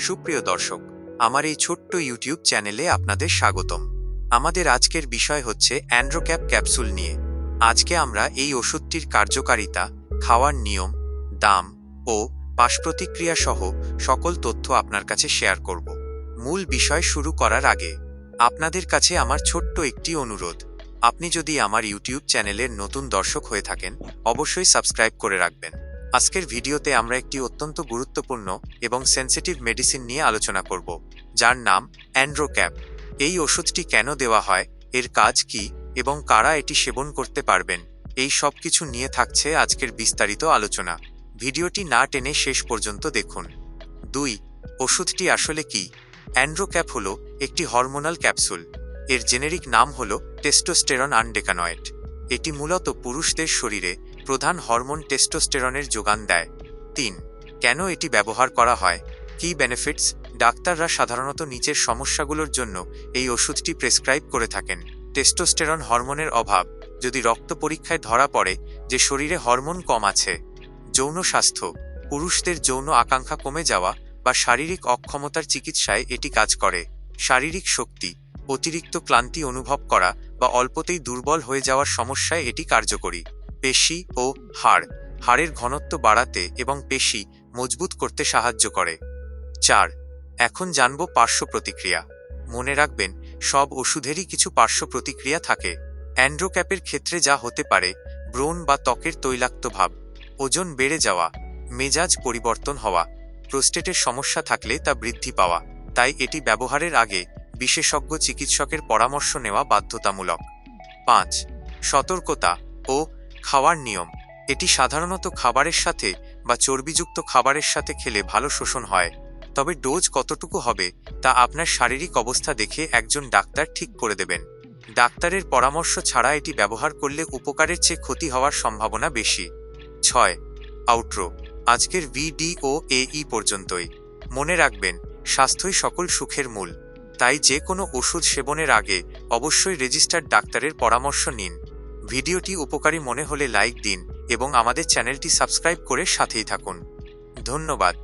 সুপ্রিয় দর্শক, আমার এই ছোট্ট ইউটিউব চ্যানেলে আপনাদের স্বাগতম। আমাদের আজকের বিষয় হচ্ছে অ্যান্ড্রোক্যাপ ক্যাপসুল নিয়ে। আজকে আমরা এই ওষুধটির কার্যকারিতা, খাওয়ার নিয়ম, দাম ও পার্শ্বপ্রতিক্রিয়া সহ সকল তথ্য আপনার কাছে শেয়ার করব। মূল বিষয় শুরু করার আগে আপনাদের কাছে আমার ছোট্ট একটি অনুরোধ। আপনি যদি আমার ইউটিউব চ্যানেলের নতুন দর্শক হয়ে থাকেন, অবশ্যই সাবস্ক্রাইব করে রাখবেন। আজকের ভিডিওতে আমরা একটি অত্যন্ত গুরুত্বপূর্ণ এবং সেন্সিটিভ মেডিসিন নিয়ে আলোচনা করব, যার নাম অ্যান্ড্রোক্যাপ। এই ওষুধটি কেন দেওয়া হয়, এর কাজ কি এবং কারা এটি সেবন করতে পারবেন, এই সব কিছু নিয়ে থাকছে আজকের বিস্তারিত আলোচনা। ভিডিওটি না টেনে শেষ পর্যন্ত দেখুন। 2. ওষুধটি আসলে কি? অ্যান্ড্রোক্যাপ হল একটি হরমোনাল ক্যাপসুল। এর জেনেরিক নাম হল টেস্টোস্টেরন আনডেকানয়েড। এটি মূলত পুরুষদের শরীরে প্রধান হরমোন টেস্টোস্টেরনের যোগান দেয়। 3. কেন এটি ব্যবহার করা হয়, কী বেনিফিটস? ডাক্তাররা সাধারণত নিচের সমস্যাগুলোর জন্য এই ওষুধটি প্রেসক্রাইব করে থাকেন। টেস্টোস্টেরন হরমোনের অভাব, যদি রক্ত পরীক্ষায় ধরা পড়ে যে শরীরে হরমোন কম আছে। যৌন স্বাস্থ্য, পুরুষদের যৌন আকাঙ্ক্ষা কমে যাওয়া বা শারীরিক অক্ষমতার চিকিৎসায় এটি কাজ করে। শারীরিক শক্তি, অতিরিক্ত ক্লান্তি অনুভব করা বা অল্পতেই দুর্বল হয়ে যাওয়ার সমস্যায় এটি কার্যকরী। পেশি ও হাড়ের ঘনত্ব বাড়াতে এবং পেশি মজবুত করতে সাহায্য করে। 4. এখন জানব পার্শ্ব প্রতিক্রিয়া। মনে রাখবেন, সব ওষুধেরই কিছু পার্শ্ব প্রতিক্রিয়া থাকে। অ্যান্ড্রোক্যাপের ক্ষেত্রে যা হতে পারে: ব্রণ বা ত্বকের তৈলাক্ত ভাব, ওজন বেড়ে যাওয়া, মেজাজ পরিবর্তন হওয়া, প্রোস্টেটের সমস্যা থাকলে তা বৃদ্ধি পাওয়া। তাই এটি ব্যবহারের আগে বিশেষজ্ঞ চিকিৎসকের পরামর্শ নেওয়া বাধ্যতামূলক। 5. সতর্কতা ও খাওয়ার নিয়ম। এটি সাধারণত খাবারের সাথে বা চর্বিযুক্ত খাবারের সাথে খেলে ভালো শোষণ হয়, তবে ডোজ কতটুকু হবে তা আপনার শারীরিক অবস্থা দেখে একজন ডাক্তার ঠিক করে দেবেন। ডাক্তারের পরামর্শ ছাড়া এটি ব্যবহার করলে উপকারের চেয়ে ক্ষতি হওয়ার সম্ভাবনা বেশি। 6. আউটরো। আজকের ভিডিও এই পর্যন্তই। মনে রাখবেন, স্বাস্থ্যই সকল সুখের মূল। তাই যে কোনো ওষুধ সেবনের আগে অবশ্যই রেজিস্টার্ড ডাক্তারের পরামর্শ নিন। ভিডিওটি উপকারী মনে হলে লাইক দিন এবং আমাদের চ্যানেলটি সাবস্ক্রাইব করে সাথেই থাকুন। ধন্যবাদ।